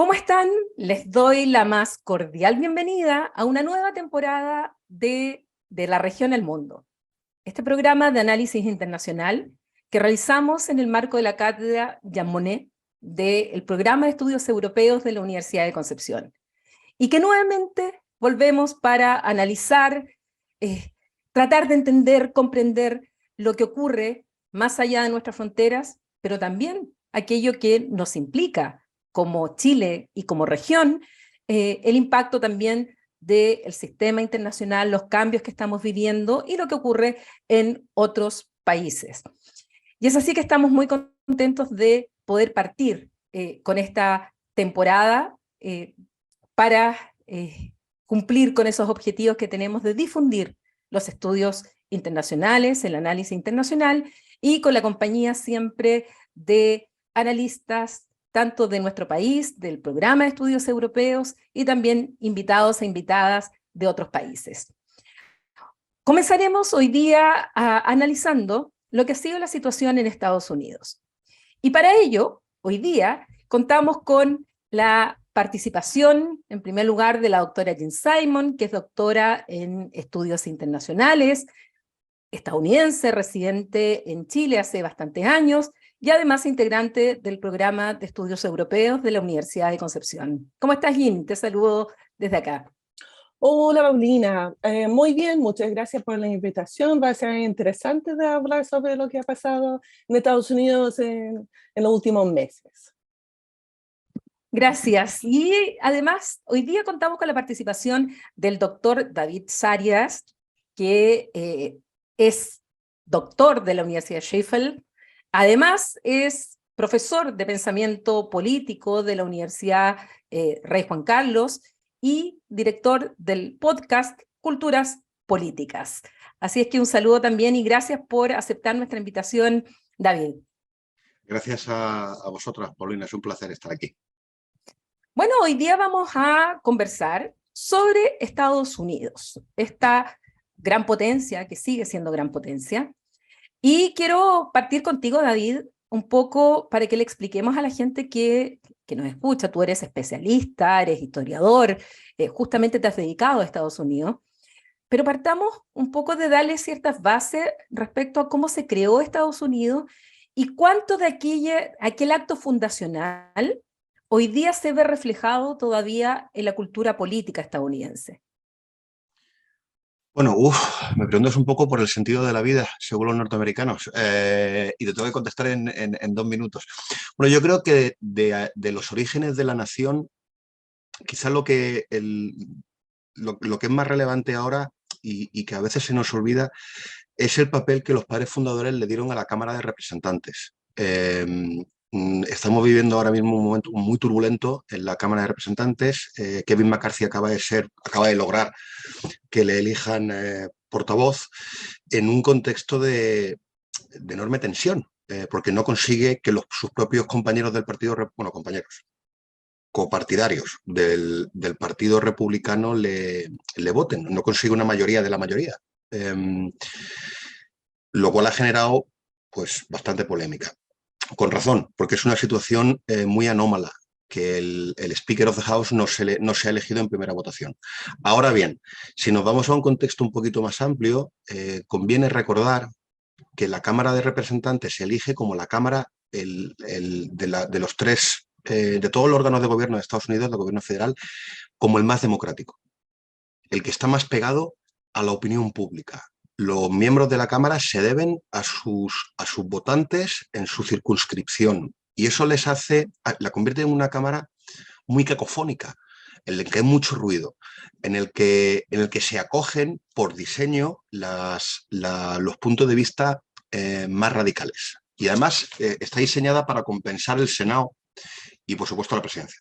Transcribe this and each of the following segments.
¿Cómo están? Les doy la más cordial bienvenida a una nueva temporada de la región El Mundo, este programa de análisis internacional que realizamos en el marco de la cátedra Jean Monnet del Programa de Estudios Europeos de la Universidad de Concepción, y que nuevamente volvemos para analizar, tratar de entender, comprender lo que ocurre más allá de nuestras fronteras, pero también aquello que nos implica como Chile y como región, el impacto también del sistema internacional, los cambios que estamos viviendo y lo que ocurre en otros países. Y es así que estamos muy contentos de poder partir con esta temporada para cumplir con esos objetivos que tenemos de difundir los estudios internacionales, el análisis internacional, y con la compañía siempre de analistas tanto de nuestro país, del Programa de Estudios Europeos, y también invitados e invitadas de otros países. Comenzaremos hoy día analizando lo que ha sido la situación en Estados Unidos. Y para ello, hoy día, contamos con la participación, en primer lugar, de la doctora Jean Simon, que es doctora en estudios internacionales, estadounidense, residente en Chile hace bastantes años, y además integrante del Programa de Estudios Europeos de la Universidad de Concepción. ¿Cómo estás, Jean? Te saludo desde acá. Hola, Paulina. Muy bien, muchas gracias por la invitación. Va a ser interesante de hablar sobre lo que ha pasado en Estados Unidos en los últimos meses. Gracias. Y además, hoy día contamos con la participación del doctor David Zarias, que es doctor de la Universidad de Sheffield. Además, es profesor de pensamiento político de la Universidad Rey Juan Carlos y director del podcast Culturas Políticas. Así es que un saludo también y gracias por aceptar nuestra invitación, David. Gracias a vosotras, Paulina. Es un placer estar aquí. Bueno, hoy día vamos a conversar sobre Estados Unidos, esta gran potencia que sigue siendo gran potencia. Y quiero partir contigo, David, un poco para que le expliquemos a la gente que nos escucha. Tú eres especialista, eres historiador, justamente te has dedicado a Estados Unidos. Pero partamos un poco de darle ciertas bases respecto a cómo se creó Estados Unidos y cuánto de aquel acto fundacional hoy día se ve reflejado todavía en la cultura política estadounidense. Bueno, me preguntas un poco por el sentido de la vida, según los norteamericanos, y te tengo que contestar en 2 minutos. Bueno, yo creo que de los orígenes de la nación, quizá lo que es más relevante ahora y que a veces se nos olvida es el papel que los padres fundadores le dieron a la Cámara de Representantes. Estamos viviendo ahora mismo un momento muy turbulento en la Cámara de Representantes. Kevin McCarthy acaba de lograr que le elijan portavoz en un contexto de enorme tensión, porque no consigue que sus propios compañeros del partido, copartidarios del Partido Republicano le voten. No consigue una mayoría de la mayoría. Lo cual ha generado pues bastante polémica. Con razón, porque es una situación muy anómala, que el Speaker of the House no se ha elegido en primera votación. Ahora bien, si nos vamos a un contexto un poquito más amplio, conviene recordar que la Cámara de Representantes se elige como la Cámara de los tres, de todos los órganos de gobierno de Estados Unidos, del gobierno federal, como el más democrático, el que está más pegado a la opinión pública. Los miembros de la Cámara se deben a sus votantes en su circunscripción, y eso la convierte en una Cámara muy cacofónica, en el que hay mucho ruido, en el que se acogen por diseño los puntos de vista más radicales. Y además está diseñada para compensar el Senado y, por supuesto, la presidencia.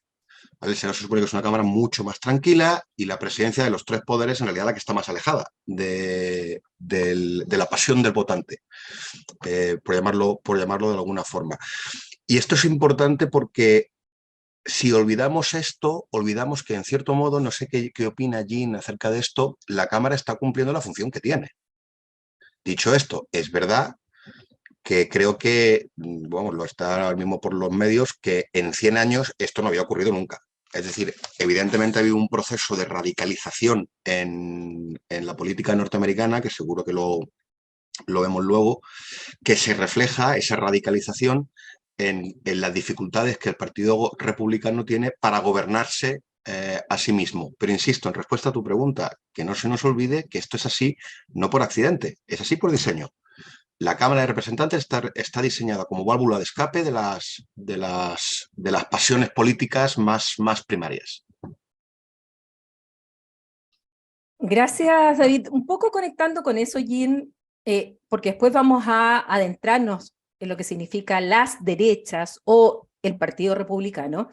El Senado se supone que es una Cámara mucho más tranquila, y la presidencia, de los tres poderes, en realidad la que está más alejada de la pasión del votante, por llamarlo de alguna forma. Y esto es importante porque si olvidamos esto, olvidamos que, en cierto modo, no sé qué opina Jean acerca de esto, la Cámara está cumpliendo la función que tiene. Dicho esto, es verdad que creo que, lo está ahora mismo por los medios, que en 100 años esto no había ocurrido nunca. Es decir, evidentemente ha habido un proceso de radicalización en la política norteamericana, que seguro que lo vemos luego, que se refleja esa radicalización en las dificultades que el Partido Republicano tiene para gobernarse a sí mismo. Pero insisto, en respuesta a tu pregunta, que no se nos olvide que esto es así no por accidente, es así por diseño. La Cámara de Representantes está diseñada como válvula de escape de las pasiones políticas más primarias. Gracias, David. Un poco conectando con eso, Jean, porque después vamos a adentrarnos en lo que significa las derechas o el Partido Republicano,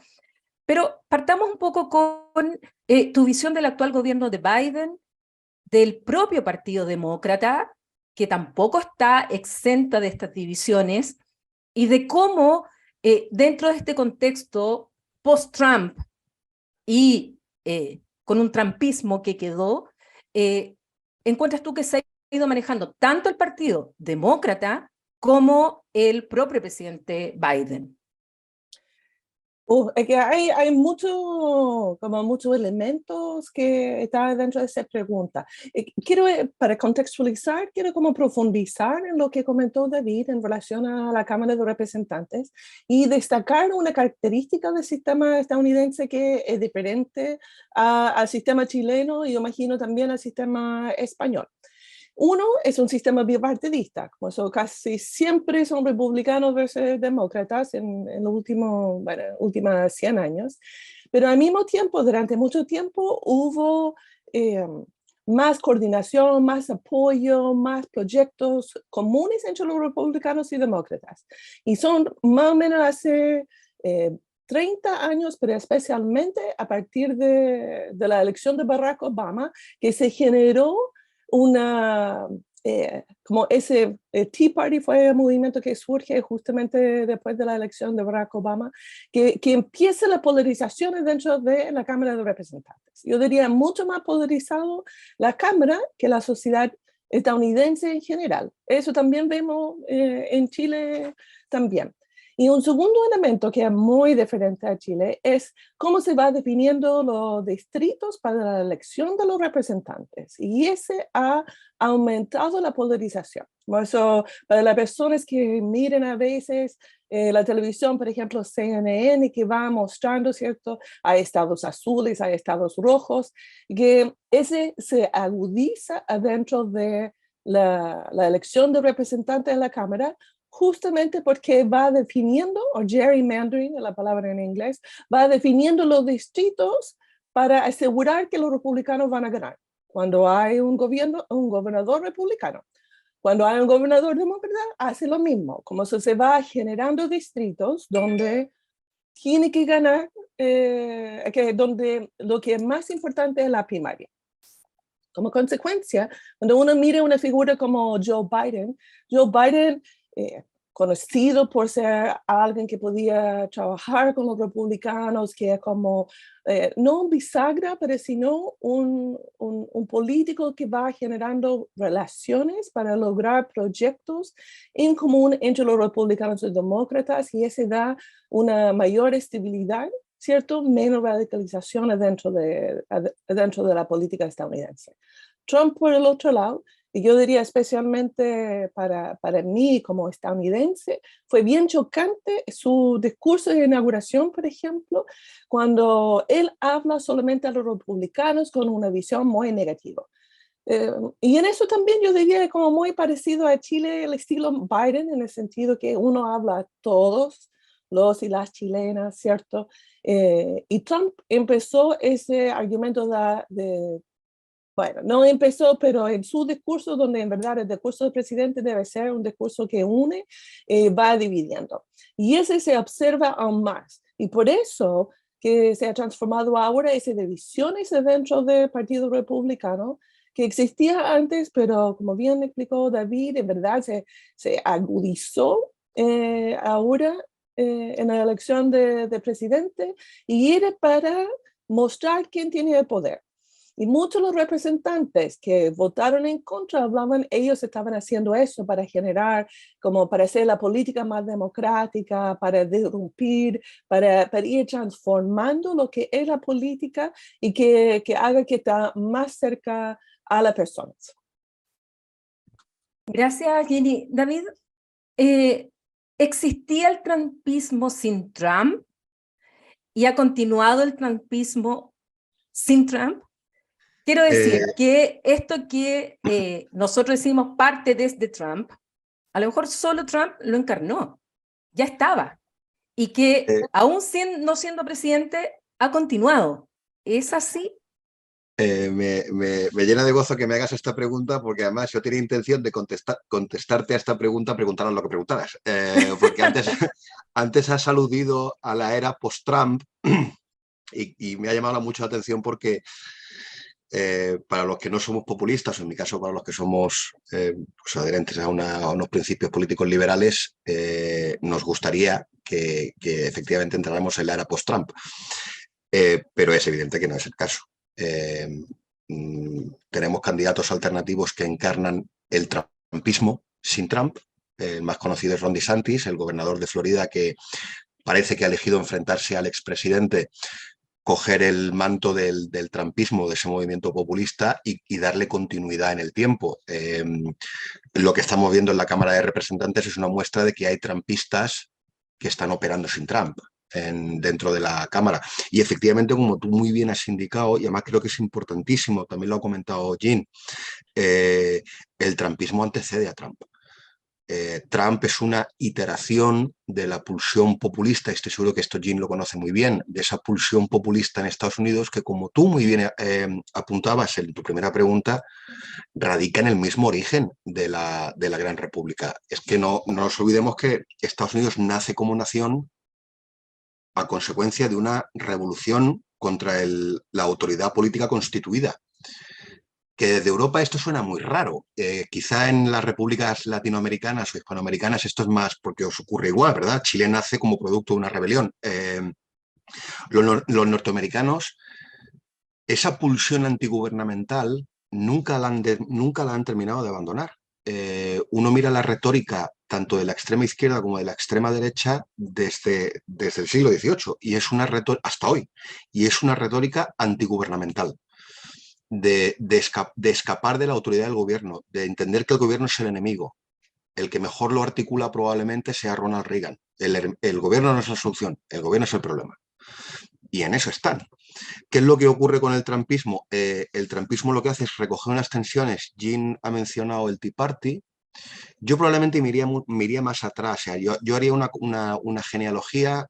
pero partamos un poco con tu visión del actual gobierno de Biden, del propio Partido Demócrata, que tampoco está exenta de estas divisiones, y de cómo dentro de este contexto post-Trump y con un trumpismo que quedó, encuentras tú que se ha ido manejando tanto el Partido Demócrata como el propio presidente Biden. Es que hay muchos elementos que están dentro de esa pregunta. Para contextualizar, quiero como profundizar en lo que comentó David en relación a la Cámara de Representantes y destacar una característica del sistema estadounidense que es diferente al sistema chileno y yo imagino también al sistema español. Uno es un sistema bipartidista, como eso casi siempre son republicanos versus demócratas en los últimos 100 años, pero al mismo tiempo, durante mucho tiempo, hubo más coordinación, más apoyo, más proyectos comunes entre los republicanos y demócratas. Y son más o menos hace 30 años, pero especialmente a partir de la elección de Barack Obama, que se generó como ese Tea Party fue un movimiento que surge justamente después de la elección de Barack Obama, que empieza la polarización dentro de la Cámara de Representantes. Yo diría mucho más polarizado la Cámara que la sociedad estadounidense en general. Eso también vemos en Chile también. Y un segundo elemento que es muy diferente a Chile es cómo se va definiendo los distritos para la elección de los representantes. Y ese ha aumentado la polarización. Por eso, para las personas que miren a veces la televisión, por ejemplo, CNN, que va mostrando, ¿cierto? Hay estados azules, hay estados rojos, que ese se agudiza adentro de la elección de representantes de la Cámara, justamente porque va definiendo, o gerrymandering, la palabra en inglés, va definiendo los distritos para asegurar que los republicanos van a ganar. Cuando hay un gobernador republicano, cuando hay un gobernador demócrata, hace lo mismo. Como se va generando distritos donde tiene que ganar, donde lo que es más importante es la primaria. Como consecuencia, cuando uno mira una figura como Joe Biden, conocido por ser alguien que podía trabajar con los republicanos, que es como, no un bisagra, pero sino un político que va generando relaciones para lograr proyectos en común entre los republicanos y los demócratas, y ese da una mayor estabilidad, ¿cierto? Menos radicalización dentro de la política estadounidense. Trump, por el otro lado, y yo diría especialmente para mí como estadounidense, fue bien chocante su discurso de inauguración, por ejemplo, cuando él habla solamente a los republicanos con una visión muy negativa. Y en eso también yo diría como muy parecido a Chile, el estilo Biden, en el sentido que uno habla a todos, los y las chilenas, ¿cierto? Y Trump empezó ese argumento bueno, no empezó, pero en su discurso, donde en verdad el discurso del presidente debe ser un discurso que une, va dividiendo. Y ese se observa aún más. Y por eso que se ha transformado ahora esas divisiones dentro del Partido Republicano, que existía antes, pero como bien explicó David, en verdad se agudizó ahora en la elección de presidente, y era para mostrar quién tiene el poder. Y muchos de los representantes que votaron en contra hablaban, ellos estaban haciendo eso para generar, como para hacer la política más democrática, para disrumpir, para ir transformando lo que es la política y que haga que está más cerca a las personas. Gracias, Jenny. David, ¿existía el trumpismo sin Trump? ¿Y ha continuado el trumpismo sin Trump? Quiero decir que esto que nosotros decimos parte desde Trump, a lo mejor solo Trump lo encarnó, ya estaba, y que aún no siendo presidente ha continuado. ¿Es así? Me llena de gozo que me hagas esta pregunta, porque además yo tenía intención de contestarte a esta pregunta, preguntaras lo que preguntaras, porque antes has aludido a la era post-Trump y me ha llamado mucho la atención porque para los que no somos populistas, o en mi caso para los que somos pues adherentes a unos principios políticos liberales, nos gustaría que efectivamente entráramos en la era post-Trump, pero es evidente que no es el caso. Tenemos candidatos alternativos que encarnan el trumpismo sin Trump. El más conocido es Ron DeSantis, el gobernador de Florida, que parece que ha elegido enfrentarse al expresidente, coger el manto del trumpismo, de ese movimiento populista, y darle continuidad en el tiempo. Lo que estamos viendo en la Cámara de Representantes es una muestra de que hay trumpistas que están operando sin Trump dentro de la Cámara. Y efectivamente, como tú muy bien has indicado, y además creo que es importantísimo, también lo ha comentado Jean, el trumpismo antecede a Trump. Trump es una iteración de la pulsión populista, y estoy seguro que esto Jean lo conoce muy bien, de esa pulsión populista en Estados Unidos que, como tú muy bien apuntabas en tu primera pregunta, radica en el mismo origen de la Gran República. Es que no nos olvidemos que Estados Unidos nace como nación a consecuencia de una revolución contra la autoridad política constituida. Que desde Europa esto suena muy raro. Quizá en las repúblicas latinoamericanas o hispanoamericanas esto es más porque os ocurre igual, ¿verdad? Chile nace como producto de una rebelión. Los norteamericanos, esa pulsión antigubernamental nunca la han terminado de abandonar. Uno mira la retórica tanto de la extrema izquierda como de la extrema derecha desde el siglo XVIII, y es una retórica hasta hoy, y es una retórica antigubernamental. De escapar de la autoridad del gobierno, de entender que el gobierno es el enemigo. El que mejor lo articula probablemente sea Ronald Reagan. El gobierno no es la solución, el gobierno es el problema. Y en eso están. ¿Qué es lo que ocurre con el trumpismo? El trumpismo lo que hace es recoger unas tensiones. Jean ha mencionado el Tea Party. Yo probablemente me iría más atrás. O sea, yo haría una genealogía.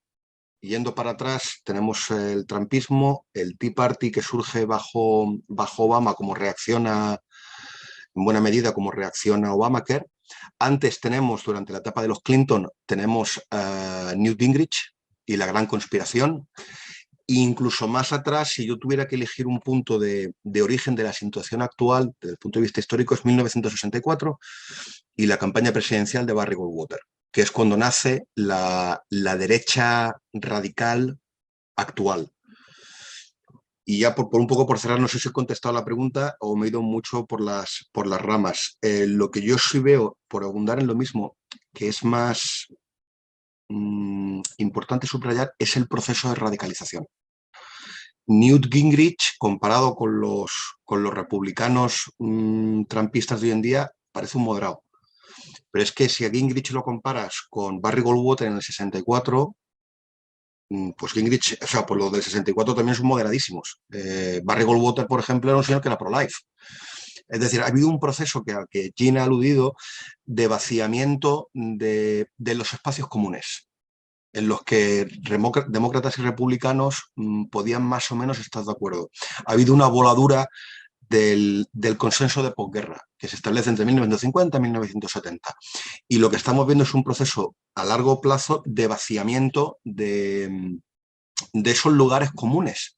Yendo para atrás, tenemos el trumpismo, el Tea Party, que surge bajo Obama como reacción en buena medida como reacción a Obamacare. Antes tenemos, durante la etapa de los Clinton, tenemos Newt Gingrich y la gran conspiración. E incluso más atrás, si yo tuviera que elegir un punto de origen de la situación actual, desde el punto de vista histórico, es 1964 y la campaña presidencial de Barry Goldwater, que es cuando nace la derecha radical actual. Y ya por un poco por cerrar, no sé si he contestado la pregunta o me he ido mucho por las ramas. Lo que yo sí veo, por abundar en lo mismo, que es más importante subrayar, es el proceso de radicalización. Newt Gingrich, comparado con los republicanos trumpistas de hoy en día, parece un moderado. Pero es que si a Gingrich lo comparas con Barry Goldwater en el 64, pues Gingrich, o sea, por lo del 64 también son moderadísimos. Barry Goldwater, por ejemplo, era un señor que era pro-life. Es decir, ha habido un proceso al que Jean ha aludido de vaciamiento de los espacios comunes, en los que demócratas y republicanos podían más o menos estar de acuerdo. Ha habido una voladura del consenso de posguerra, que se establece entre 1950 y 1970. Y lo que estamos viendo es un proceso a largo plazo de vaciamiento de esos lugares comunes,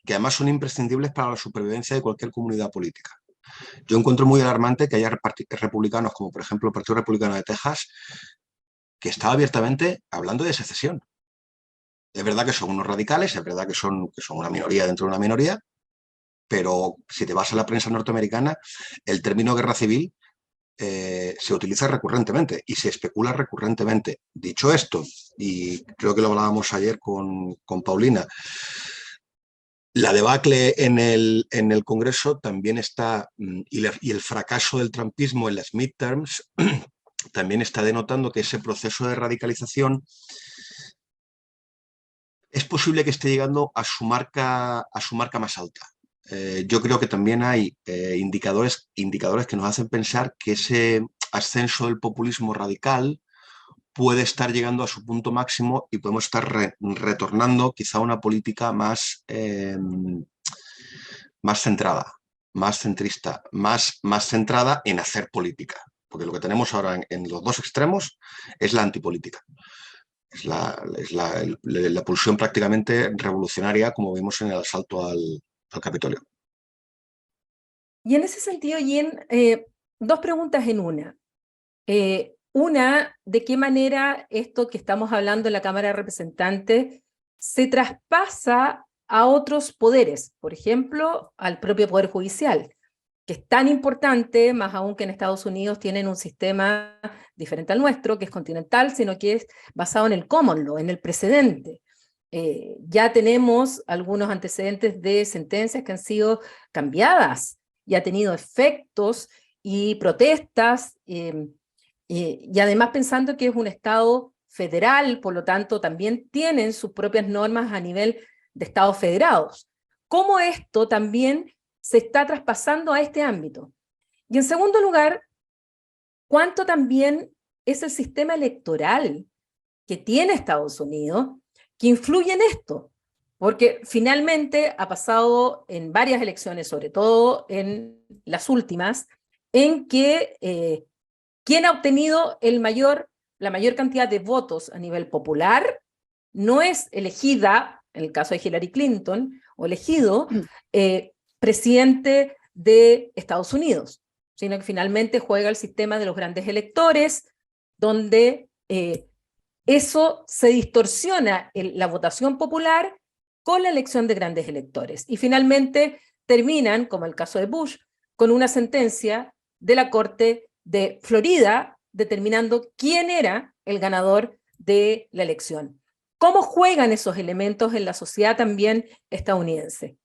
que además son imprescindibles para la supervivencia de cualquier comunidad política. Yo encuentro muy alarmante que haya republicanos, como por ejemplo el Partido Republicano de Texas, que está abiertamente hablando de secesión. Es verdad que son unos radicales, es verdad que son una minoría dentro de una minoría, pero si te vas a la prensa norteamericana, el término guerra civil se utiliza recurrentemente y se especula recurrentemente. Dicho esto, y creo que lo hablábamos ayer con Paulina, la debacle en el Congreso también está, y el fracaso del trumpismo en las midterms también está denotando que ese proceso de radicalización es posible que esté llegando a su marca más alta. Yo creo que también hay indicadores que nos hacen pensar que ese ascenso del populismo radical puede estar llegando a su punto máximo y podemos estar retornando quizá a una política más centrada, más centrista, más centrada en hacer política. Porque lo que tenemos ahora en los dos extremos es la antipolítica. Es la pulsión prácticamente revolucionaria, como vimos en el asalto al Capitolio. Y en ese sentido, Jen, dos preguntas en una. Una, ¿de qué manera esto que estamos hablando en la Cámara de Representantes se traspasa a otros poderes? Por ejemplo, al propio Poder Judicial, que es tan importante, más aún que en Estados Unidos tienen un sistema diferente al nuestro, que es continental, sino que es basado en el common law, en el precedente. Ya tenemos algunos antecedentes de sentencias que han sido cambiadas y ha tenido efectos y protestas, y además pensando que es un Estado federal, por lo tanto también tienen sus propias normas a nivel de Estados federados. ¿Cómo esto también se está traspasando a este ámbito? Y en segundo lugar, ¿cuánto también es el sistema electoral que tiene Estados Unidos que influye en esto? Porque finalmente ha pasado en varias elecciones, sobre todo en las últimas, en que quien ha obtenido la mayor cantidad de votos a nivel popular no es elegida, en el caso de Hillary Clinton, o elegido presidente de Estados Unidos, sino que finalmente juega el sistema de los grandes electores, donde eso se distorsiona la votación popular con la elección de grandes electores. Y finalmente terminan, como el caso de Bush, con una sentencia de la Corte de Florida determinando quién era el ganador de la elección. ¿Cómo juegan esos elementos en la sociedad también estadounidense?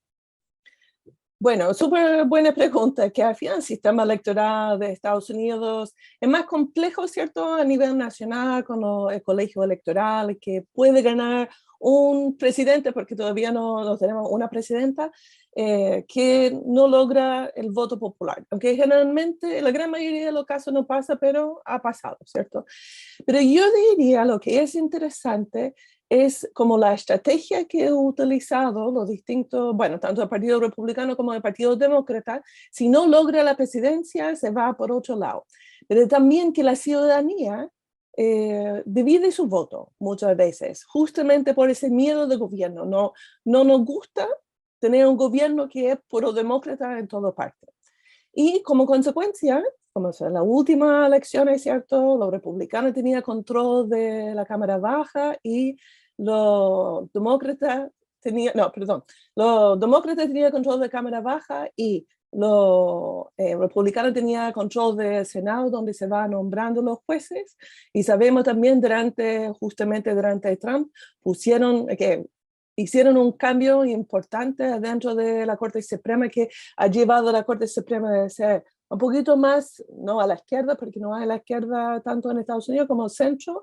Bueno, súper buena pregunta, que al final el sistema electoral de Estados Unidos es más complejo, ¿cierto? A nivel nacional, con el colegio electoral, que puede ganar un presidente, porque todavía no tenemos una presidenta, que no logra el voto popular. Aunque generalmente, la gran mayoría de los casos no pasa, pero ha pasado, ¿cierto? Pero yo diría lo que es interesante es como la estrategia que han utilizado los distintos, bueno, tanto el Partido Republicano como el Partido Demócrata. Si no logra la presidencia, se va por otro lado. Pero también que la ciudadanía divide su voto muchas veces, justamente por ese miedo de gobierno. No nos gusta tener un gobierno que es pro-demócrata en toda parte. Y como consecuencia, como en la última elección, es cierto, los republicanos tenían control de la Cámara Baja y los demócratas tenían control de la Cámara Baja y los republicanos tenían control del Senado, donde se van nombrando los jueces. Y sabemos también justamente durante Trump, hicieron un cambio importante dentro de la Corte Suprema que ha llevado a la Corte Suprema de ser un poquito más, no a la izquierda, porque no hay a la izquierda tanto en Estados Unidos como el centro,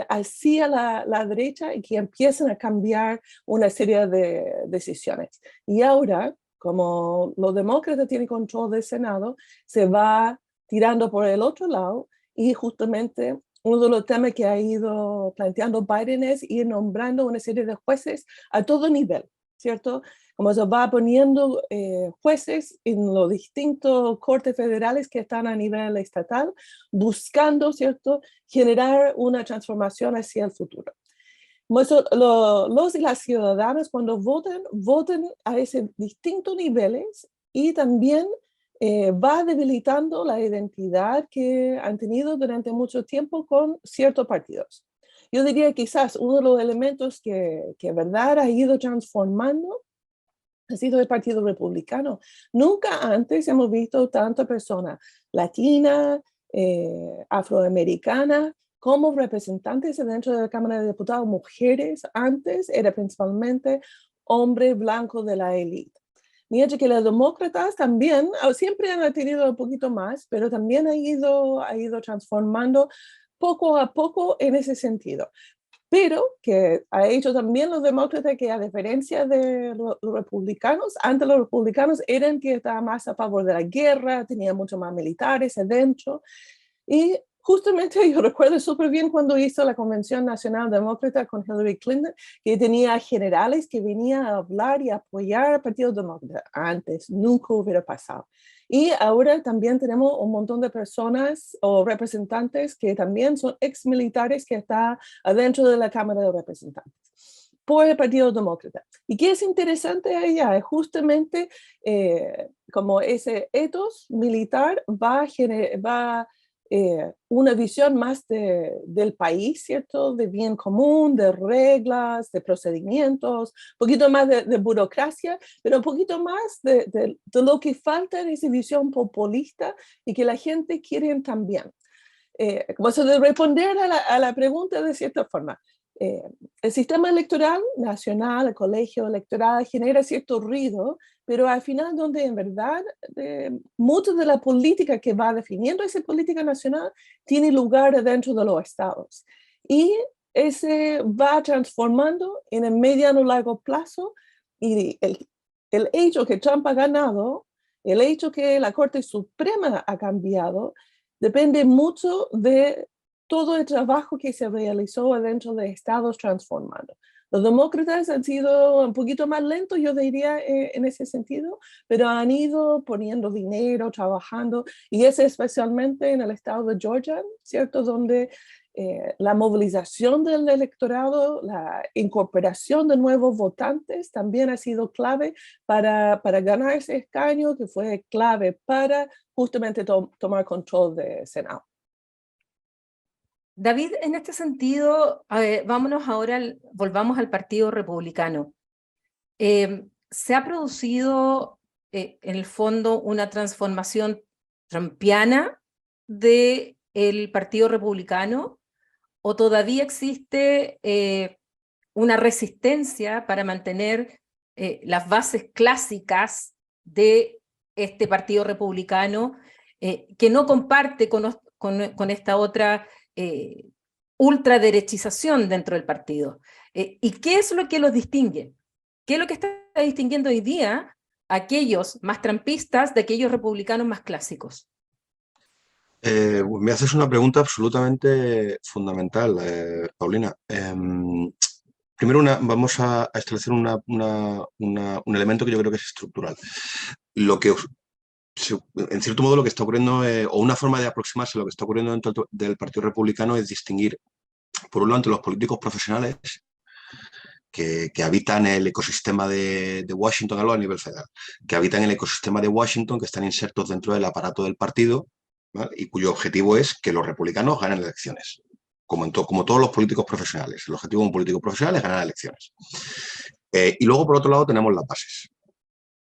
hacia la derecha, y que empiezan a cambiar una serie de decisiones. Y ahora, como los demócratas tienen control del Senado, se va tirando por el otro lado, y justamente uno de los temas que ha ido planteando Biden es ir nombrando una serie de jueces a todo nivel, ¿cierto? Como se va poniendo jueces en los distintos cortes federales que están a nivel estatal, buscando, ¿cierto?, generar una transformación hacia el futuro. Los y las ciudadanas, cuando voten a esos distintos niveles, y también va debilitando la identidad que han tenido durante mucho tiempo con ciertos partidos. Yo diría que quizás uno de los elementos que verdad ha ido transformando ha sido el Partido Republicano. Nunca antes hemos visto tanta personas latinas, afroamericanas, como representantes dentro de la Cámara de Diputados, mujeres. Antes era principalmente hombres blancos de la élite. Mientras que los demócratas también siempre han tenido un poquito más, pero también ha ido transformando poco a poco en ese sentido. Pero que ha hecho también los demócratas que, a diferencia de los republicanos, antes los republicanos eran que estaban más a favor de la guerra, tenían mucho más militares adentro. Y justamente yo recuerdo súper bien cuando hizo la Convención Nacional Demócrata con Hillary Clinton, que tenía generales que venían a hablar y a apoyar al Partido Demócrata. Antes nunca hubiera pasado. Y ahora también tenemos un montón de personas o representantes que también son exmilitares que están adentro de la Cámara de Representantes por el Partido Demócrata. Y qué es interesante allá es justamente como ese ethos militar va una visión más del país, ¿cierto? De bien común, de reglas, de procedimientos, un poquito más de burocracia, pero un poquito más de lo que falta en esa visión populista y que la gente quiere también. Como eso de responder a la pregunta de cierta forma. El sistema electoral nacional, el colegio electoral genera cierto ruido, pero al final donde en verdad mucho de la política que va definiendo esa política nacional tiene lugar dentro de los estados. Y ese va transformando en el mediano largo plazo y el hecho que Trump ha ganado, el hecho que la Corte Suprema ha cambiado, depende mucho de todo el trabajo que se realizó dentro de estados transformando. Los demócratas han sido un poquito más lentos, yo diría, en ese sentido, pero han ido poniendo dinero, trabajando, y es especialmente en el estado de Georgia, ¿cierto? Donde la movilización del electorado, la incorporación de nuevos votantes también ha sido clave para ganar ese escaño, que fue clave para justamente tomar control del Senado. David, en este sentido, volvamos al Partido Republicano. ¿Se ha producido en el fondo una transformación trumpiana del Partido Republicano o todavía existe una resistencia para mantener las bases clásicas de este Partido Republicano que no comparte con esta otra ultraderechización dentro del partido? ¿Y qué es lo que los distingue? ¿Qué es lo que está distinguiendo hoy día a aquellos más trumpistas de aquellos republicanos más clásicos? Me haces una pregunta absolutamente fundamental, Paulina. Primero vamos a establecer un elemento que yo creo que es estructural. En cierto modo, lo que está ocurriendo, o una forma de aproximarse a lo que está ocurriendo dentro del Partido Republicano es distinguir, por un lado, entre los políticos profesionales que habitan el ecosistema de Washington a nivel federal, que habitan el ecosistema de Washington, que están insertos dentro del aparato del partido, ¿vale? Y cuyo objetivo es que los republicanos ganen elecciones, como todos los políticos profesionales. El objetivo de un político profesional es ganar elecciones. Y luego, por otro lado, tenemos las bases.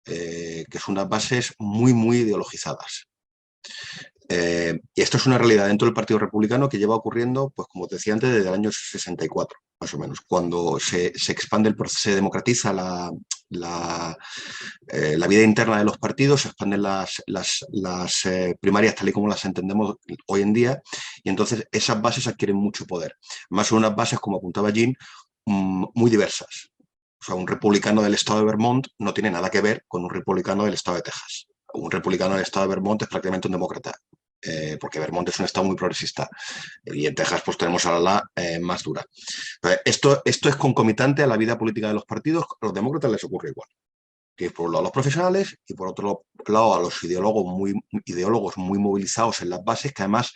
Que son unas bases muy, muy ideologizadas. Y esto es una realidad dentro del Partido Republicano que lleva ocurriendo, pues como te decía antes, desde el año 64, más o menos, cuando se expande el proceso, se democratiza la vida interna de los partidos, se expanden las primarias tal y como las entendemos hoy en día, y entonces esas bases adquieren mucho poder. Más son unas bases, como apuntaba Jean, muy diversas. O sea, un republicano del estado de Vermont no tiene nada que ver con un republicano del estado de Texas. Un republicano del estado de Vermont es prácticamente un demócrata, porque Vermont es un estado muy progresista. Y en Texas pues tenemos a la más dura. Esto es concomitante a la vida política de los partidos. A los demócratas les ocurre igual. Que por un lado a los profesionales y por otro lado a los ideólogos muy movilizados en las bases, que además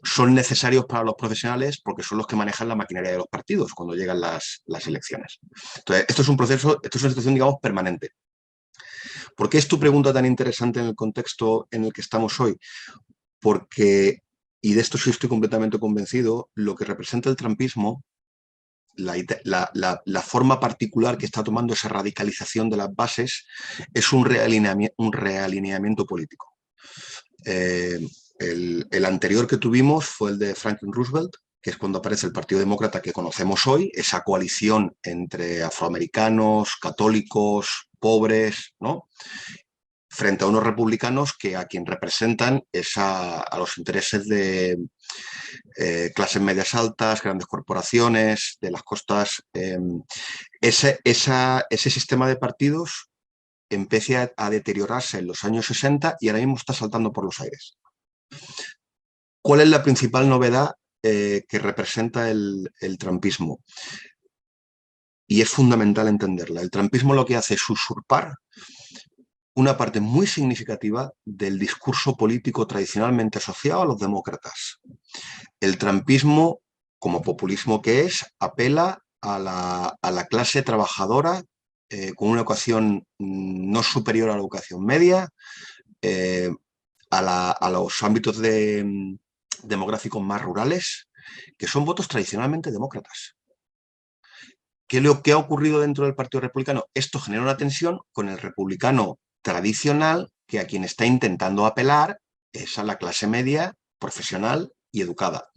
son necesarios para los profesionales porque son los que manejan la maquinaria de los partidos cuando llegan las elecciones. Entonces, esto es una situación, digamos, permanente. ¿Por qué es tu pregunta tan interesante en el contexto en el que estamos hoy? Porque, y de esto sí estoy completamente convencido, lo que representa el trumpismo La forma particular que está tomando esa radicalización de las bases es un realineamiento político. El anterior que tuvimos fue el de Franklin Roosevelt, que es cuando aparece el Partido Demócrata que conocemos hoy, esa coalición entre afroamericanos, católicos, pobres, ¿no?, frente a unos republicanos que a quien representan es a los intereses de clases medias altas, grandes corporaciones, de las costas. Ese sistema de partidos empieza a deteriorarse en los años 60 y ahora mismo está saltando por los aires. ¿Cuál es la principal novedad que representa el trumpismo? Y es fundamental entenderla. El trumpismo lo que hace es usurpar una parte muy significativa del discurso político tradicionalmente asociado a los demócratas. El trumpismo, como populismo que es, apela a la clase trabajadora con una educación no superior a la educación media, a los ámbitos demográficos más rurales, que son votos tradicionalmente demócratas. ¿Qué ha ocurrido dentro del Partido Republicano? Esto genera una tensión con el republicano tradicional, que a quien está intentando apelar es a la clase media, profesional y educada,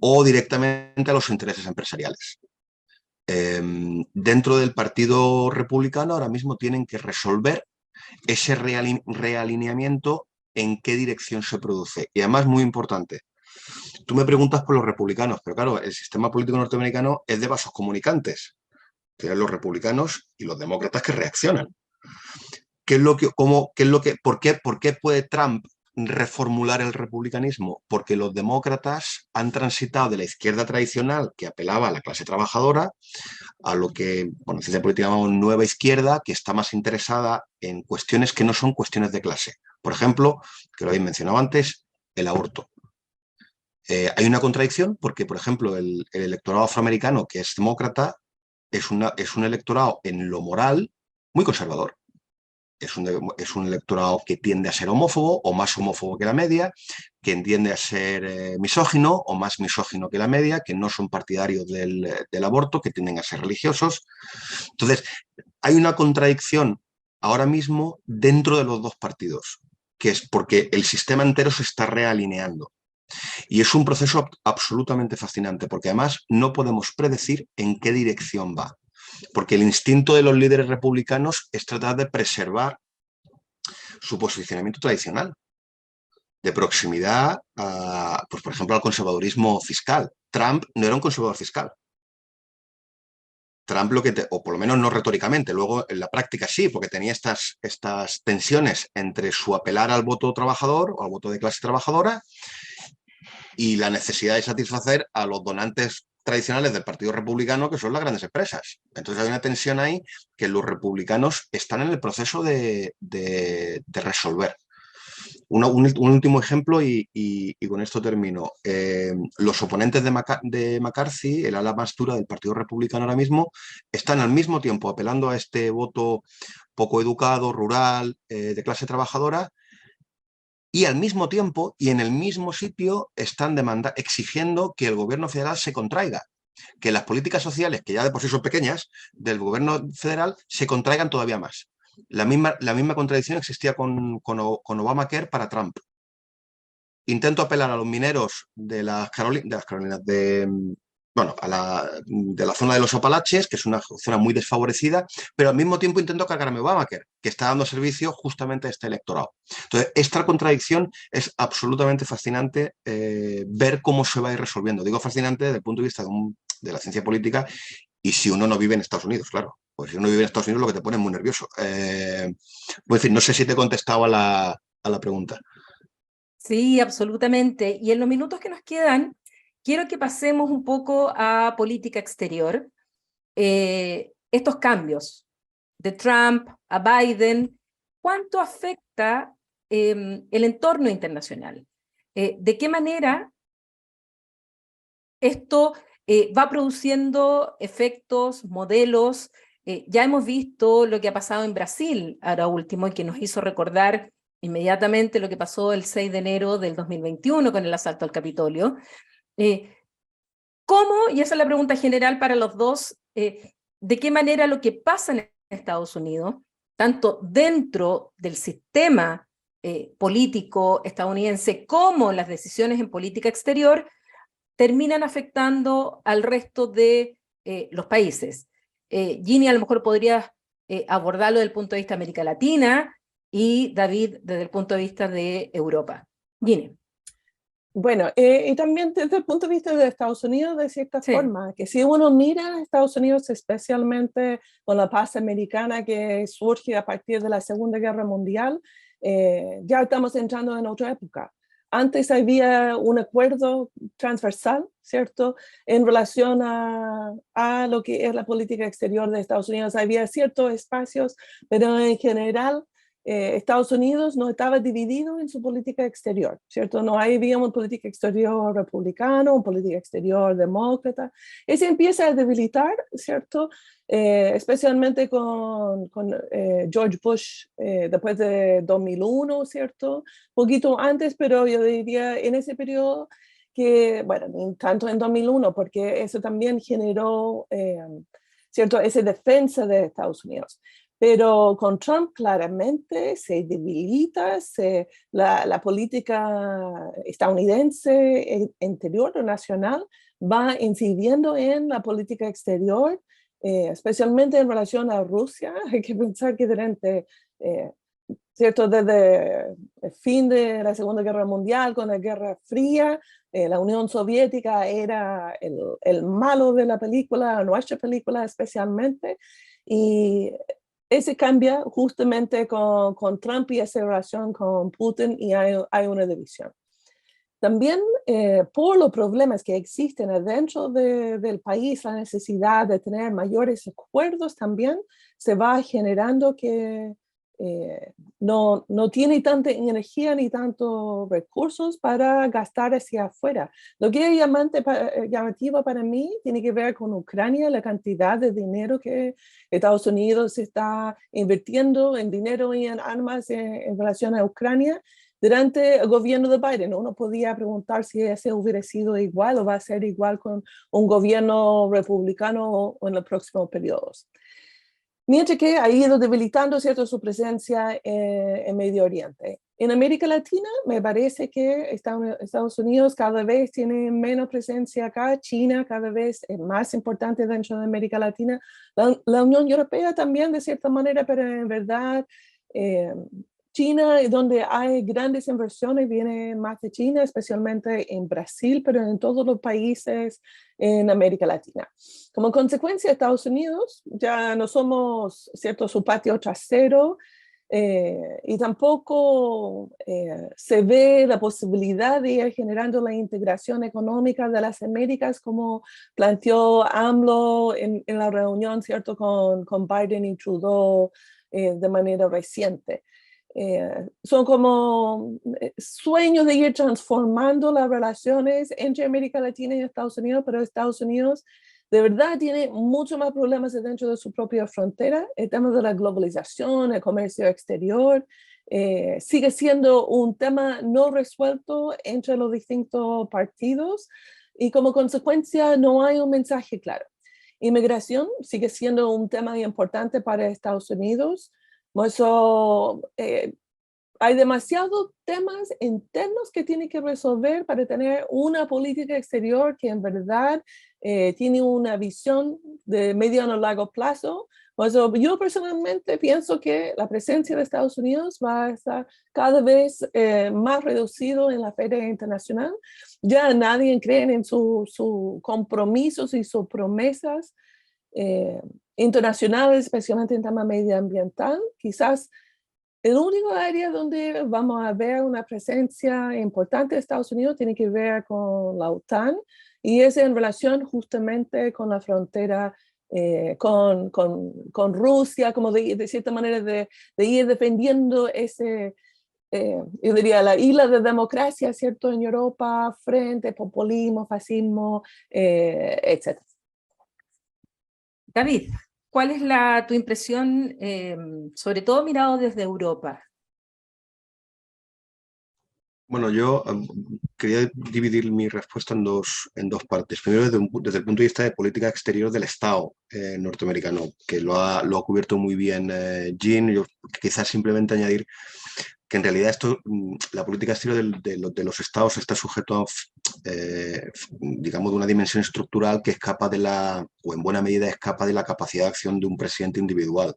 o directamente a los intereses empresariales. Dentro del Partido Republicano ahora mismo tienen que resolver ese realineamiento, en qué dirección se produce. Y además, muy importante, tú me preguntas por los republicanos, pero claro, el sistema político norteamericano es de vasos comunicantes. Tienen los republicanos y los demócratas que reaccionan. ¿Por qué puede Trump reformular el republicanismo? Porque los demócratas han transitado de la izquierda tradicional, que apelaba a la clase trabajadora, a lo que, bueno, en ciencia política llamamos nueva izquierda, que está más interesada en cuestiones que no son cuestiones de clase. Por ejemplo, que lo habéis mencionado antes, el aborto. Hay una contradicción porque, por ejemplo, el electorado afroamericano, que es demócrata, es un electorado en lo moral muy conservador. Es un electorado que tiende a ser homófobo o más homófobo que la media, que tiende a ser misógino o más misógino que la media, que no son partidarios del aborto, que tienden a ser religiosos. Entonces, hay una contradicción ahora mismo dentro de los dos partidos, que es porque el sistema entero se está realineando. Y es un proceso absolutamente fascinante, porque además no podemos predecir en qué dirección va. Porque el instinto de los líderes republicanos es tratar de preservar su posicionamiento tradicional, de proximidad, pues por ejemplo, al conservadurismo fiscal. Trump no era un conservador fiscal. Trump o por lo menos no retóricamente, luego en la práctica sí, porque tenía estas tensiones entre su apelar al voto trabajador o al voto de clase trabajadora y la necesidad de satisfacer a los donantes tradicionales del Partido Republicano, que son las grandes empresas. Entonces hay una tensión ahí que los republicanos están en el proceso de resolver. Un último ejemplo y con esto termino. Los oponentes de McCarthy, el ala más dura del Partido Republicano ahora mismo, están al mismo tiempo apelando a este voto poco educado, rural, de clase trabajadora, y al mismo tiempo y en el mismo sitio están exigiendo que el gobierno federal se contraiga, que las políticas sociales, que ya de por sí son pequeñas, del gobierno federal se contraigan todavía más. La misma contradicción existía con Obamacare para Trump. Intento apelar a los mineros de las Carolinas, bueno, de la zona de los Apalaches, que es una zona muy desfavorecida, pero al mismo tiempo intento cargarme Obamacare, que está dando servicio justamente a este electorado. Entonces, esta contradicción es absolutamente fascinante ver cómo se va a ir resolviendo. Digo fascinante desde el punto de vista de la ciencia política y si uno no vive en Estados Unidos, claro. Pues si uno vive en Estados Unidos lo que te pone es muy nervioso. Pues, en fin, no sé si te he contestado a la pregunta. Sí, absolutamente. Y en los minutos que nos quedan, quiero que pasemos un poco a política exterior. Estos cambios de Trump a Biden, ¿cuánto afecta el entorno internacional? ¿De qué manera esto va produciendo efectos, modelos? Ya hemos visto lo que ha pasado en Brasil ahora último y que nos hizo recordar inmediatamente lo que pasó el 6 de enero del 2021 con el asalto al Capitolio. ¿Cómo, y esa es la pregunta general para los dos, de qué manera lo que pasa en Estados Unidos, tanto dentro del sistema político estadounidense como las decisiones en política exterior, terminan afectando al resto de los países? Ginny, a lo mejor podrías abordarlo desde el punto de vista de América Latina y David desde el punto de vista de Europa. Ginny. Bueno, y también desde el punto de vista de Estados Unidos, de cierta forma, que si uno mira a Estados Unidos, especialmente con la paz americana que surge a partir de la Segunda Guerra Mundial, ya estamos entrando en otra época. Antes había un acuerdo transversal, ¿cierto?, en relación a lo que es la política exterior de Estados Unidos. Había ciertos espacios, pero en general Estados Unidos no estaba dividido en su política exterior, ¿cierto? No había una política exterior republicana, una política exterior demócrata. Y se empieza a debilitar, ¿cierto? Especialmente con George Bush después de 2001, ¿cierto? Poquito antes, pero yo diría en ese periodo que, bueno, ni tanto en 2001, porque eso también generó, ¿cierto?, esa defensa de Estados Unidos. Pero con Trump claramente se debilita la política estadounidense interior o nacional, va incidiendo en la política exterior, especialmente en relación a Rusia. Hay que pensar que durante, ¿cierto?, desde el fin de la Segunda Guerra Mundial, con la Guerra Fría, la Unión Soviética era el malo de la película, nuestra película especialmente, y ese cambia justamente con Trump y esa relación con Putin, y hay una división. También por los problemas que existen adentro del país, la necesidad de tener mayores acuerdos también se va generando que no tiene tanta energía ni tantos recursos para gastar hacia afuera. Lo que es llamativo para mí tiene que ver con Ucrania, la cantidad de dinero que Estados Unidos está invirtiendo en dinero y en armas en relación a Ucrania durante el gobierno de Biden. Uno podía preguntar si ese hubiera sido igual o va a ser igual con un gobierno republicano o en los próximos periodos. Mientras que ha ido debilitando, ¿cierto?, su presencia en Medio Oriente. En América Latina me parece que Estados Unidos cada vez tiene menos presencia acá, China cada vez es más importante dentro de América Latina, la Unión Europea también de cierta manera, pero en verdad China, donde hay grandes inversiones, viene más de China, especialmente en Brasil, pero en todos los países en América Latina. Como consecuencia, Estados Unidos ya no somos, ¿cierto?, su patio trasero, y tampoco se ve la posibilidad de ir generando la integración económica de las Américas como planteó AMLO en la reunión, ¿cierto?, con Biden y Trudeau de manera reciente. Son como sueños de ir transformando las relaciones entre América Latina y Estados Unidos, pero Estados Unidos de verdad tiene mucho más problemas dentro de su propia frontera. El tema de la globalización, el comercio exterior, sigue siendo un tema no resuelto entre los distintos partidos y como consecuencia no hay un mensaje claro. Inmigración sigue siendo un tema importante para Estados Unidos. Eso, hay demasiados temas internos que tiene que resolver para tener una política exterior que en verdad tiene una visión de mediano a largo plazo. Eso, yo personalmente pienso que la presencia de Estados Unidos va a estar cada vez más reducido en la esfera internacional. Ya nadie cree en sus compromisos y sus promesas internacionales, especialmente en tema medioambiental. Quizás el único área donde vamos a ver una presencia importante de Estados Unidos tiene que ver con la OTAN, y es en relación justamente con la frontera con Rusia, como de cierta manera de ir defendiendo ese, yo diría, la isla de democracia, ¿cierto?, en Europa, frente al populismo, fascismo, etc. David, ¿cuál es tu impresión, sobre todo mirado desde Europa? Bueno, yo quería dividir mi respuesta en dos partes. Primero, desde el punto de vista de política exterior del Estado norteamericano, que lo ha cubierto muy bien Jean. Yo quizás simplemente añadir que en realidad la política exterior de los estados está sujeto a, digamos, de una dimensión estructural que escapa o en buena medida escapa de la capacidad de acción de un presidente individual.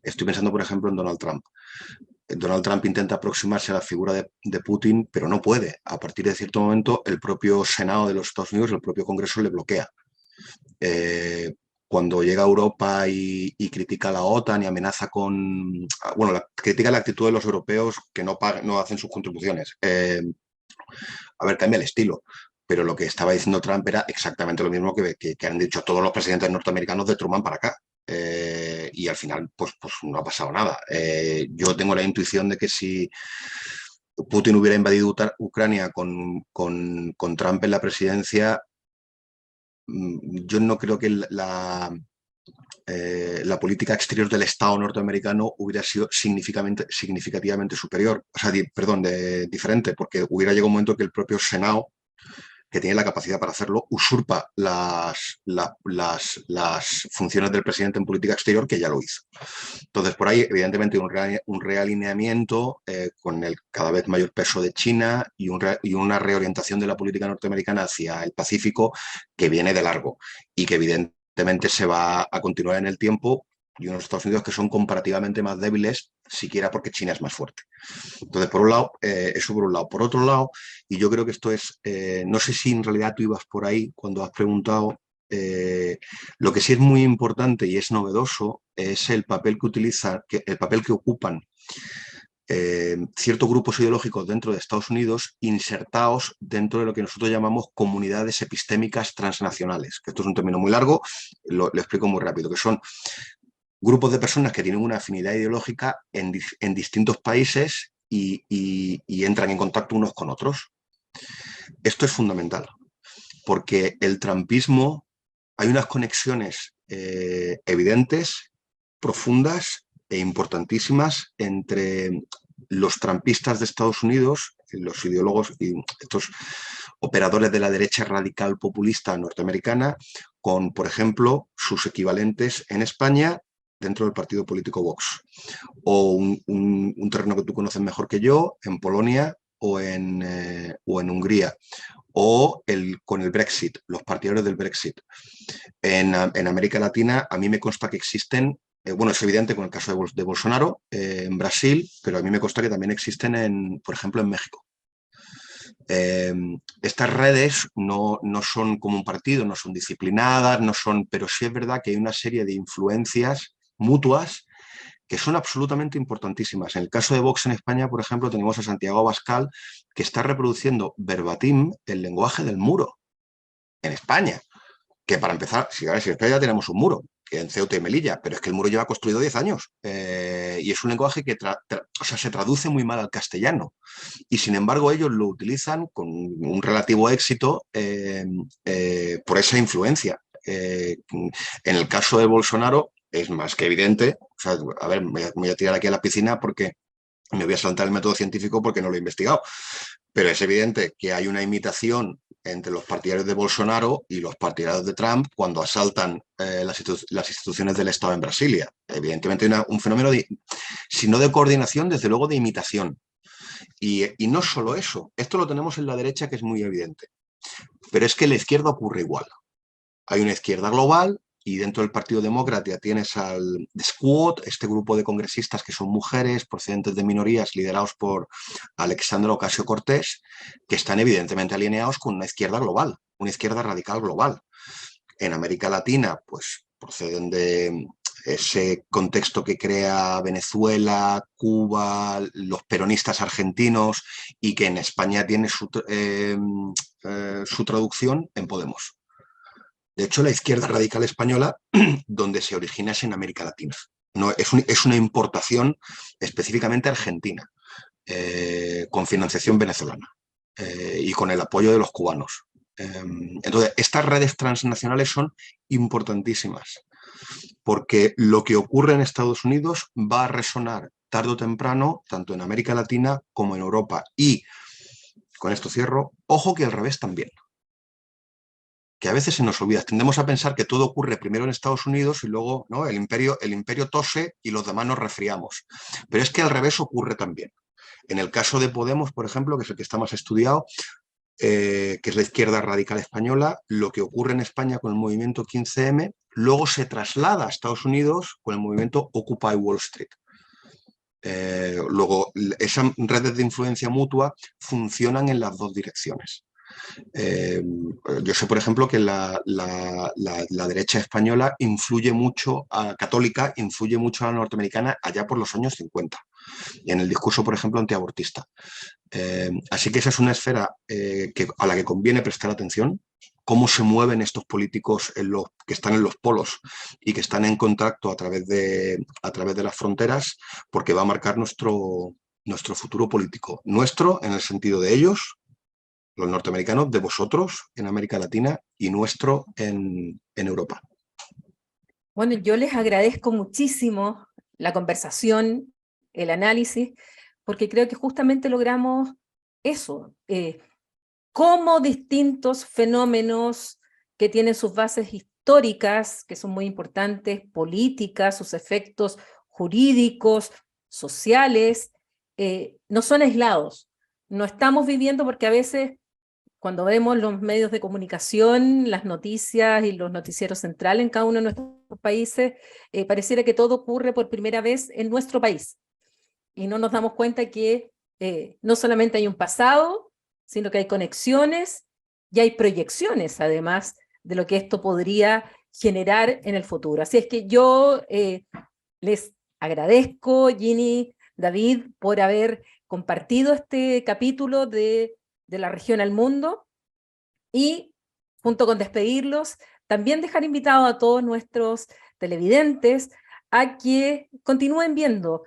Estoy pensando, por ejemplo, en Donald Trump. Donald Trump intenta aproximarse a la figura de Putin, pero no puede. A partir de cierto momento, el propio Senado de los Estados Unidos, el propio Congreso le bloquea. Cuando llega a Europa y critica a la OTAN y amenaza critica la actitud de los europeos que no hacen sus contribuciones. A ver, cambia el estilo, pero lo que estaba diciendo Trump era exactamente lo mismo que han dicho todos los presidentes norteamericanos de Truman para acá. Y al final, pues no ha pasado nada. Yo tengo la intuición de que si Putin hubiera invadido Ucrania con Trump en la presidencia, yo no creo que la política exterior del Estado norteamericano hubiera sido significativamente superior, o sea, diferente, porque hubiera llegado un momento que el propio Senado, que tiene la capacidad para hacerlo, usurpa las funciones del presidente en política exterior, que ya lo hizo. Entonces, por ahí, evidentemente, un realineamiento con el cada vez mayor peso de China y una reorientación de la política norteamericana hacia el Pacífico que viene de largo y que evidentemente se va a continuar en el tiempo, y unos Estados Unidos que son comparativamente más débiles, siquiera porque China es más fuerte. Entonces, por un lado, eso por un lado. Por otro lado, y yo creo que esto es, no sé si en realidad tú ibas por ahí cuando has preguntado, lo que sí es muy importante y es novedoso es el papel que ocupan ciertos grupos ideológicos dentro de Estados Unidos insertados dentro de lo que nosotros llamamos comunidades epistémicas transnacionales, que esto es un término muy largo, lo explico muy rápido, que son grupos de personas que tienen una afinidad ideológica en distintos países y entran en contacto unos con otros. Esto es fundamental, porque el trumpismo, hay unas conexiones evidentes, profundas e importantísimas entre los trumpistas de Estados Unidos, los ideólogos y estos operadores de la derecha radical populista norteamericana, con, por ejemplo, sus equivalentes en España dentro del partido político Vox, o un terreno que tú conoces mejor que yo, en Polonia o en Hungría, o con el Brexit, los partidarios del Brexit. En América Latina, a mí me consta que existen, bueno, es evidente con el caso de Bolsonaro, en Brasil, pero a mí me consta que también existen, por ejemplo, en México. Estas redes no son como un partido, no son disciplinadas, pero sí es verdad que hay una serie de influencias mutuas que son absolutamente importantísimas. En el caso de Vox en España, por ejemplo, tenemos a Santiago Abascal, que está reproduciendo verbatim el lenguaje del muro en España. Que para empezar, si en España ya tenemos un muro, que en Ceuta y Melilla, pero es que el muro lleva construido 10 años. Y es un lenguaje que se traduce muy mal al castellano. Y sin embargo, ellos lo utilizan con un relativo éxito por esa influencia. En el caso de Bolsonaro, es más que evidente. O sea, a ver, me voy a tirar aquí a la piscina porque me voy a saltar el método científico porque no lo he investigado. Pero es evidente que hay una imitación entre los partidarios de Bolsonaro y los partidarios de Trump cuando asaltan las instituciones del Estado en Brasilia. Evidentemente hay un fenómeno, si no de coordinación, desde luego de imitación. Y no solo eso, esto lo tenemos en la derecha, que es muy evidente. Pero es que en la izquierda ocurre igual. Hay una izquierda global y dentro del Partido Demócrata tienes al Squad, este grupo de congresistas que son mujeres procedentes de minorías liderados por Alexandra Ocasio-Cortez, que están evidentemente alineados con una izquierda global, una izquierda radical global. En América Latina, pues proceden de ese contexto que crea Venezuela, Cuba, los peronistas argentinos, y que en España tiene su traducción en Podemos. De hecho, la izquierda radical española, donde se origina es en América Latina. No, es una importación específicamente argentina, con financiación venezolana y con el apoyo de los cubanos. Entonces, estas redes transnacionales son importantísimas, porque lo que ocurre en Estados Unidos va a resonar tarde o temprano, tanto en América Latina como en Europa. Y con esto cierro, ojo que al revés también. Que a veces se nos olvida. Tendemos a pensar que todo ocurre primero en Estados Unidos y luego, ¿no?, el imperio tose y los demás nos resfriamos. Pero es que al revés ocurre también. En el caso de Podemos, por ejemplo, que es el que está más estudiado, que es la izquierda radical española, lo que ocurre en España con el movimiento 15M, luego se traslada a Estados Unidos con el movimiento Occupy Wall Street. Luego, esas redes de influencia mutua funcionan en las dos direcciones. Yo sé, por ejemplo, que la derecha española influye mucho, católica, influye mucho a la norteamericana allá por los años 50, y en el discurso, por ejemplo, antiabortista. Así que esa es una esfera a la que conviene prestar atención, cómo se mueven estos políticos que están en los polos y que están en contacto a través de las fronteras, porque va a marcar nuestro futuro político. Nuestro en el sentido de ellos, los norteamericanos, de vosotros en América Latina, y nuestro en Europa. Bueno, yo les agradezco muchísimo la conversación, el análisis, porque creo que justamente logramos eso, cómo distintos fenómenos que tienen sus bases históricas, que son muy importantes, políticas, sus efectos jurídicos, sociales, no son aislados. No estamos viviendo, porque a veces cuando vemos los medios de comunicación, las noticias y los noticieros centrales en cada uno de nuestros países, pareciera que todo ocurre por primera vez en nuestro país. Y no nos damos cuenta que no solamente hay un pasado, sino que hay conexiones y hay proyecciones, además, de lo que esto podría generar en el futuro. Así es que yo les agradezco, Ginny, David, por haber compartido este capítulo de la región al mundo, y junto con despedirlos, también dejar invitado a todos nuestros televidentes a que continúen viendo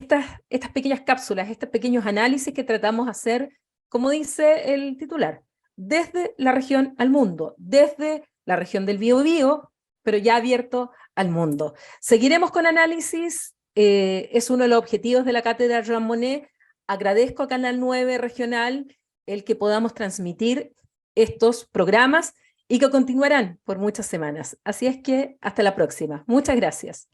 estas pequeñas cápsulas, estos pequeños análisis que tratamos de hacer, como dice el titular, desde la región al mundo, desde la región del Biobío, pero ya abierto al mundo. Seguiremos con análisis, es uno de los objetivos de la Cátedra Jean Monnet. Agradezco a Canal 9 Regional el que podamos transmitir estos programas y que continuarán por muchas semanas. Así es que hasta la próxima. Muchas gracias.